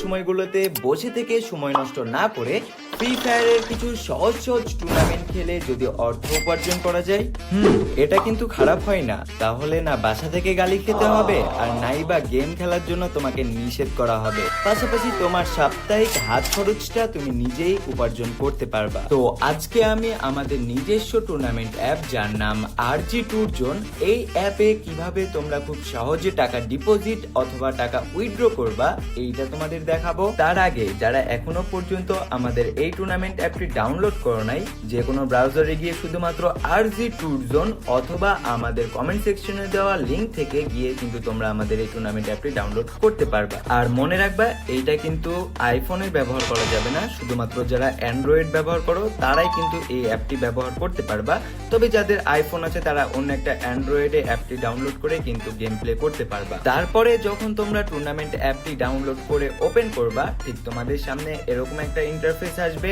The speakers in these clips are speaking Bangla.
সময়গুলোতে বসে থেকে সময় নষ্ট না করে ফ্রি ফায়ারের কিছু সহজ সহজ টুর্নামেন্ট খেলে যদি অর্থ উপার্জন করা যায়, এটা কিন্তু খারাপ হয় না। তাহলে না বাসা থেকে গালি খেতে হবে, আর নাই বা গেম খেলার জন্য তোমাকে নিষেধ করা হবে। পাশাপাশি তোমার সাপ্তাহিক হাত খরচটা তুমি নিজেই উপার্জন করতে পারবা। তো আজকে আমি আমাদের নিজস্ব টুর্নামেন্ট অ্যাপ, যার নাম আরজি ট্যুর জোন, এই অ্যাপে কিভাবে তোমরা খুব সহজে টাকা ডিপোজিট অথবা টাকা উইথড্র করবা এইটা তোমাদের দেখাবো। তার আগে যারা এখনো পর্যন্ত আমাদের এই টুর্নামেন্ট অ্যাপটি ডাউনলোড করো নাই, যে কোনো ব্রাউজারে গিয়ে শুধুমাত্র আরজি ট্যুর জোন অথবা আমাদের কমেন্ট সেকশনে দেওয়া লিংক থেকে গিয়ে কিন্তু তোমরা আমাদের এই টুর্নামেন্ট অ্যাপটি ডাউনলোড করতে পারবা। আর মনে রাখবা, এইটা কিন্তু আইফোনে ব্যবহার করা যাবে না, শুধুমাত্র যারা অ্যান্ড্রয়েড ব্যবহার করো তারাই কিন্তু এই অ্যাপটি ব্যবহার করতে পারবা। তবে যাদের আইফোন আছে তারা অন্য একটা অ্যান্ড্রয়েডে অ্যাপটি ডাউনলোড করে কিন্তু গেম প্লে করতে পারবা। তারপরে যখন তোমরা টুর্নামেন্ট অ্যাপটি ডাউনলোড করে ওপেন করবা, ঠিক তোমাদের সামনে এরকম একটা ইন্টারফেস আসবে।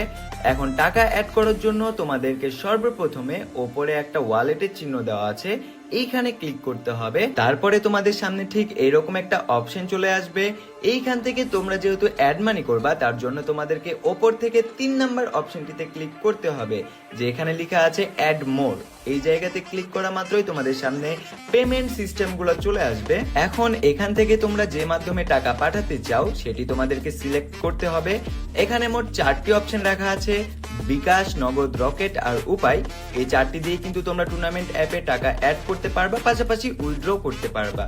এখন টাকা অ্যাড করার জন্য তোমাদেরকে সর্বপ্রথমে ওপরে একটা ওয়ালেটের চিহ্ন দেওয়া আছে, এইখানে ক্লিক করতে হবে। তারপরে তোমাদের সামনে ঠিক এইরকম একটা অপশন চলে আসবে। এইখান থেকে তোমরা যেহেতু অ্যাড মানি করবা, তার জন্য তোমাদেরকে ওপর থেকে 3 নাম্বার অপশনটিতে ক্লিক করতে হবে, যে এখানে লেখা আছে অ্যাড মোর। এই জায়গাতে ক্লিক করা মাত্রই তোমাদের সামনে পেমেন্ট সিস্টেম গুলো চলে আসবে। এখন এখান থেকে তোমরা যে মাধ্যমে টাকা পাঠাতে চাও সেটি তোমাদেরকে সিলেক্ট করতে হবে। এখানে মোট 4টি অপশন রাখা আছে, বিকাশ, নগদ, রকেট আর উপায়। এই 4টি দিয়ে কিন্তু তোমরা টুর্নামেন্ট অ্যাপে টাকা অ্যাড করতে পারবা, পাশাপাশি উইথড্র করতে পারবা।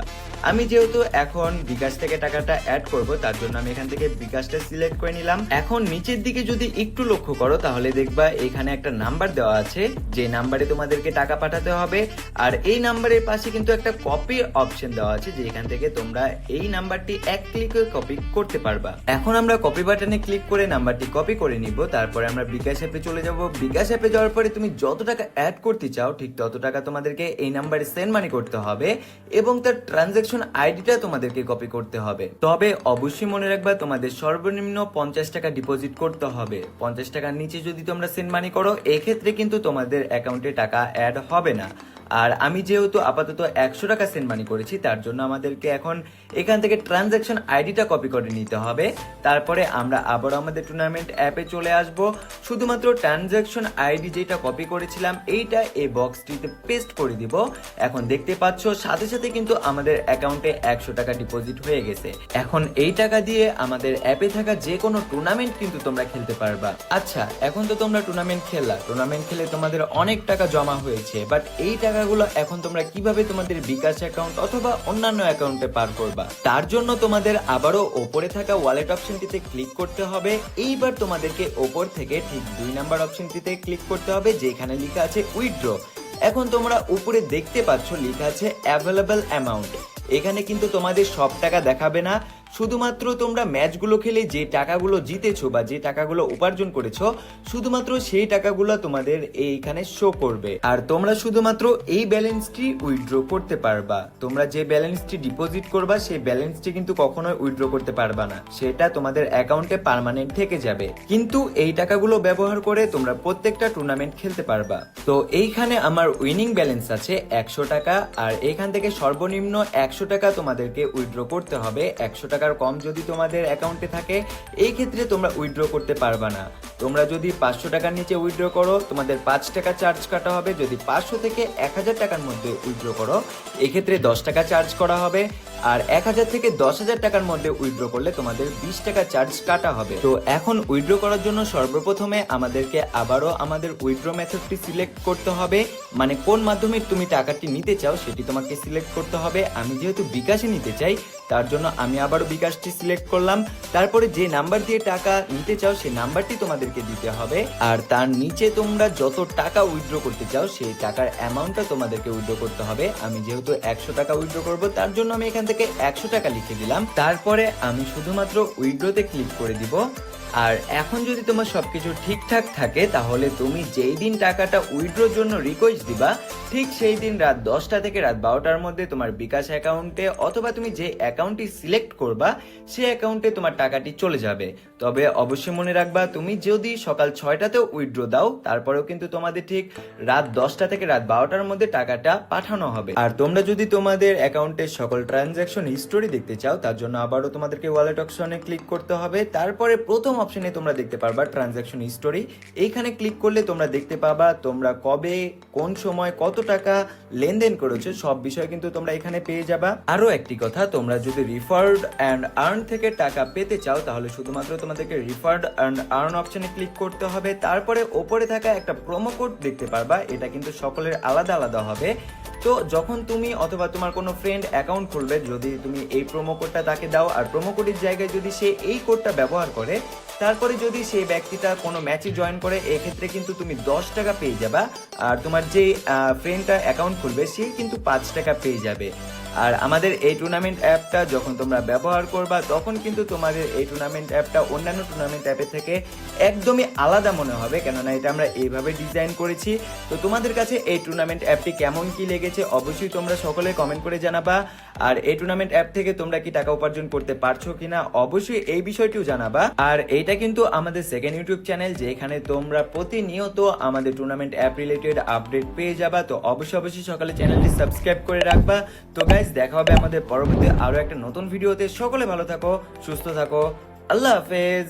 আমি যেহেতু এখন বিকাশ থেকে টাকাটা অ্যাড করব, তার জন্য আমি এখান থেকে বিকাশটা সিলেক্ট করে নিলাম। এখন নিচের দিকে যদি একটু লক্ষ্য করো তাহলে দেখবা এখানে একটা নাম্বার দেওয়া আছে, যে নাম্বারে তোমাদেরকে টাকা পাঠাতে হবে। আর এই নাম্বারের পাশে কিন্তু একটা কপি অপশন দেওয়া আছে, যে এখান থেকে তোমরা এই নাম্বারটি এক ক্লিকে কপি করতে পারবা। এখন আমরা কপি বাটনে ক্লিক করে নাম্বারটি কপি করে নিব। তারপরে আমরা বিকাশ অ্যাপে চলে যাব। বিকাশ অ্যাপে যাওয়ার পরে তুমি যত টাকা অ্যাড করতে চাও ঠিক তত টাকা তোমাদেরকে এই নাম্বারে সেন্ড মানি করতে হবে, এবং তার ট্রানজাকশন আইডিটা তোমাদেরকে কপি করতে হবে। তবে অবশ্যই মনে রাখবা, তোমাদের সর্বনিম্ন 50 টাকা ডিপোজিট করতে হবে। 50 টাকার নিচে যদি তোমরা সেন্ড মানি করো, এক্ষেত্রে কিন্তু তোমাদের অ্যাকাউন্টে টাকা অ্যাড হবে না। আর আমি যেহেতু আপাতত 100 টাকা সেন্ড মানি করেছি, তার জন্য আমাদেরকে এখন এখান থেকে ট্রানজাকশন আইডিটা কপি করে নিতে হবে। তারপরে আমরা আবার আমাদের টুর্নামেন্ট অ্যাপে চলে আসব। শুধুমাত্র ট্রানজাকশন আইডি যেটা কপি করেছিলাম এইটা এই বক্সটিতে পেস্ট করে দিব। এখন দেখতে পাচ্ছ সাথে সাথে কিন্তু আমাদের অ্যাকাউন্টে 100 টাকা ডিপোজিট হয়ে গেছে। এখন এই টাকা দিয়ে আমাদের অ্যাপে থাকা যে কোনো টুর্নামেন্ট কিন্তু তোমরা খেলতে পারবা। আচ্ছা, এখন তো তোমরা টুর্নামেন্ট খেলে তোমাদের অনেক টাকা জমা হয়েছে, বাট এই টাকাগুলো এখন তোমরা কিভাবে তোমাদের বিকাশ অ্যাকাউন্ট অথবা অন্যান্য অ্যাকাউন্টে পার করবা? তার জন্য তোমাদের আবারও ওপরে থাকা ওয়ালেট অপশনটিতে ক্লিক করতে হবে। এইবার তোমাদেরকে ওপর থেকে ঠিক 2 নাম্বার অপশনটিতে ক্লিক করতে হবে, যেখানে লেখা আছে উইথড্র। এখন তোমরা উপরে দেখতে পাচ্ছ লেখা আছে অ্যাভেলেবল অ্যামাউন্ট। এখানে কিন্তু তোমাদের সব টাকা দেখাবে না, শুধুমাত্র তোমরা ম্যাচগুলো খেলে যে টাকাগুলো জিতেছো বা যে টাকাগুলো উপার্জন করেছো, শুধুমাত্র সেই টাকাগুলো তোমাদের এইখানে শো করবে। আর তোমরা শুধুমাত্র এই ব্যালেন্সটি উইথড্র করতে পারবা। তোমরা যে ব্যালেন্সটি ডিপোজিট করবা সেই ব্যালেন্সটি কিন্তু কখনোই উইথড্র করতে পারবা না, সেটা তোমাদের অ্যাকাউন্টে পার্মানেন্ট থেকে যাবে। কিন্তু এই টাকাগুলো ব্যবহার করে তোমরা প্রত্যেকটা টুর্নামেন্ট খেলতে পারবা। তো এইখানে আমার উইনিং ব্যালেন্স আছে 100 টাকা, আর এখান থেকে সর্বনিম্ন 100 টাকা তোমাদেরকে উইথড্র করতে হবে। 100 টাকার কম যদি তোমাদের অ্যাকাউন্টে থাকে, এই ক্ষেত্রে তোমরা উইথড্র করতে পারবা না। তোমরা যদি 500 টাকার নিচে উইথড্র করো, তোমাদের 5 টাকা চার্জ কাটা হবে। যদি 500 থেকে 1000 টাকার মধ্যে উইথড্র করো, এক্ষেত্রে 10 টাকা চার্জ করা হবে। আর 1000 থেকে 10,000 টাকার মধ্যে উইথড্র করলে তোমাদের 20 টাকা চার্জ কাটা হবে। তো এখন উইথড্র করার জন্য সর্বপ্রথমে আমাদেরকে আবারও আমাদের উইথড্র মেথডটি সিলেক্ট করতে হবে, মানে কোন মাধ্যমে তুমি টাকাটি নিতে চাও সেটি তোমাকে সিলেক্ট করতে হবে। আমি যেহেতু বিকাশে নিতে চাই, তার জন্য আমি আবারও বিকাশটি সিলেক্ট করলাম। তারপরে যে নাম্বার দিয়ে টাকা নিতে চাও সেই নাম্বারটি তোমাদেরকে দিতে হবে, আর তার নিচে তোমরা যত টাকা উইথড্র করতে চাও সেই টাকার অ্যামাউন্টটা তোমাদেরকে উইথড্র করতে হবে। আমি যেহেতু 100 টাকা উইথড্র করব, তার জন্য আমি এখান থেকে 100 টাকা লিখে দিলাম। তারপরে আমি শুধুমাত্র উইথড্রতে ক্লিক করে দিব। আর এখন যদি তোমার সবকিছু ঠিকঠাক থাকে তাহলে তুমি যেই দিন টাকাটা উইথড্রর জন্য রিকোয়েস্ট দিবা ঠিক সেই দিন রাত 10টা থেকে রাত 12টার মধ্যে তোমার বিকাশ অ্যাকাউন্টে অথবা তুমি যে অ্যাকাউন্টটি সিলেক্ট করবা সেই অ্যাকাউন্টে তোমার টাকাটি চলে যাবে। তবে অবশ্যই মনে রাখবা তুমি যদি সকাল 6টাতেও উইথড্র দাও তারপরেও কিন্তু তোমাদের ঠিক রাত 10টা থেকে রাত 12টার মধ্যে টাকাটা পাঠানো হবে। আর তোমরা যদি তোমাদের অ্যাকাউন্টের সকল ট্রানজাকশন হিস্টোরি দেখতে চাও তার জন্য আবারও তোমাদেরকে ওয়ালেট অপশনে ক্লিক করতে হবে। তারপরে প্রথম অপশনে তোমরা দেখতে পারবা ট্রানজাকশন হিস্টোরি। এইখানে ক্লিক করলে তোমরা দেখতে পাবা তোমরা কবে কোন সময় কত টাকা লেনদেন করেছো সব বিষয় কিন্তু তোমরা এখানে পেয়ে যাবা। আরো একটি কথা, তোমরা যদি রিফার্ড অ্যান্ড আর্ন থেকে টাকা পেতে চাও তাহলে শুধুমাত্র তোমাদেরকে রিফার্ড অ্যান্ড আর্ন অপশনে ক্লিক করতে হবে। তারপরে ওপরে থাকা একটা প্রোমো কোড দেখতে পারবা, এটা কিন্তু সকলের আলাদা আলাদা হবে। তো যখন তুমি অথবা তোমার কোনো ফ্রেন্ড অ্যাকাউন্ট খুলবে যদি তুমি এই প্রোমো কোডটা তাকে দাও আর প্রোমো কোডের জায়গায় যদি সে এই কোডটা ব্যবহার করে তারপরে যদি সেই ব্যক্তিটা কোনো ম্যাচে জয়েন করে এক্ষেত্রে কিন্তু তুমি 10 টাকা পেয়ে যাবা আর তোমার যে ফ্রেন্ডটা অ্যাকাউন্ট খুলবে সে কিন্তু 5 টাকা পেয়ে যাবে। আর আমাদের এই টুর্নামেন্ট অ্যাপটা যখন তোমরা ব্যবহার করবা তখন কিন্তু তোমাদের এই টুর্নামেন্ট অ্যাপটা অন্যান্য টুর্নামেন্ট অ্যাপের থেকে একদমই আলাদা মনে হবে, কেননা এটা আমরা এইভাবে ডিজাইন করেছি। তো তোমাদের কাছে এই টুর্নামেন্ট অ্যাপটি কেমন কি লেগেছে অবশ্যই তোমরা সকলে কমেন্ট করে জানাবা। আর এই টুর্নামেন্ট অ্যাপ থেকে তোমরা কি টাকা উপার্জন করতে পারছো কিনা অবশ্যই এই বিষয়টিও জানাবা। আর এইটা কিন্তু আমাদের সেকেন্ড ইউটিউব চ্যানেল যেখানে তোমরা প্রতিনিয়ত আমাদের টুর্নামেন্ট অ্যাপ রিলেটেড আপডেট পেয়ে যাবা। তো অবশ্যই সকালে চ্যানেলটি সাবস্ক্রাইব করে রাখবা। তো গাইস দেখা হবে আমাদের পরবর্তী আরো একটা নতুন ভিডিওতে। সকলে ভালো থাকো, সুস্থ থাকো, আল্লাহ হাফেজ।